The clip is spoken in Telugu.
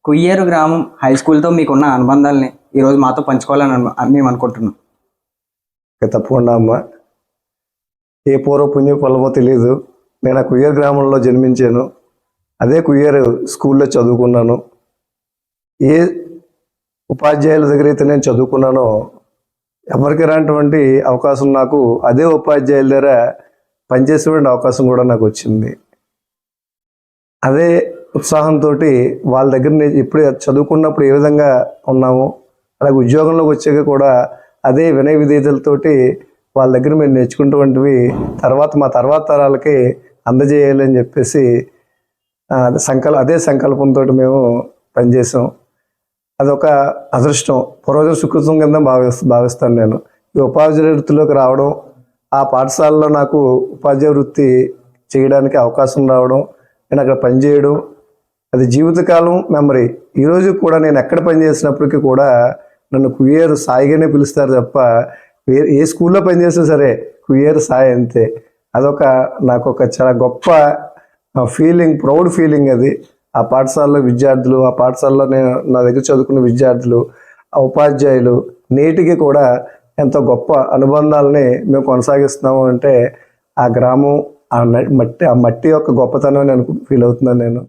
కుయ్యేరు గ్రామం హై స్కూల్తో మీకున్న అనుబంధాలని ఈరోజు మాతో పంచుకోవాలని మేము అనుకుంటున్నాం. తప్పకుండా అమ్మ. ఏ పూర్వ పుణ్య ఫలమో తెలియదు. నేను ఆ కుయ్యేరు గ్రామంలో జన్మించాను. అదే కుయ్యేరు స్కూల్లో చదువుకున్నాను. ఏ ఉపాధ్యాయుల దగ్గర అయితే నేను చదువుకున్నానో ఎవరికి రానటువంటి అవకాశం నాకు అదే ఉపాధ్యాయుల దగ్గర పనిచేసేటువంటి అవకాశం కూడా నాకు వచ్చింది. అదే ఉత్సాహంతో వాళ్ళ దగ్గర ఇప్పుడు చదువుకున్నప్పుడు ఏ విధంగా ఉన్నామో అలాగే ఉద్యోగంలోకి వచ్చాక కూడా అదే వినయ విధేయతలతోటి వాళ్ళ దగ్గర మేము నేర్చుకున్నటువంటివి మా తర్వాత తరాలకి అందజేయాలి అని చెప్పేసి అదే సంకల్పంతో మేము పనిచేసాం. అదొక అదృష్టం, పూర్వజ సుకృతం కింద భావిస్తాను నేను. ఈ ఉపాధ్యాయ వృత్తిలోకి రావడం, ఆ పాఠశాలలో నాకు ఉపాధ్యాయ వృత్తి చేయడానికి అవకాశం రావడం, నేను అక్కడ పనిచేయడం, అది జీవితకాలం మెమరీ. ఈరోజు కూడా నేను ఎక్కడ పనిచేసినప్పటికీ కూడా నన్ను కుయ్యేరు సాయిగానే పిలుస్తారు తప్ప ఏ స్కూల్లో పనిచేసినా సరే కుయ్యేరు సాయి అంతే. నాకు ఒక చాలా గొప్ప ఫీలింగ్, ప్రౌడ్ ఫీలింగ్ అది. ఆ పాఠశాలలో విద్యార్థులు, ఆ పాఠశాలలో నా దగ్గర చదువుకున్న విద్యార్థులు, ఆ ఉపాధ్యాయులు నేటికి కూడా ఎంతో గొప్ప అనుబంధాలని మేము కొనసాగిస్తున్నాము అంటే ఆ గ్రామం, ఆ మట్టి యొక్క గొప్పతనం నేను ఫీల్ అవుతున్నాను నేను.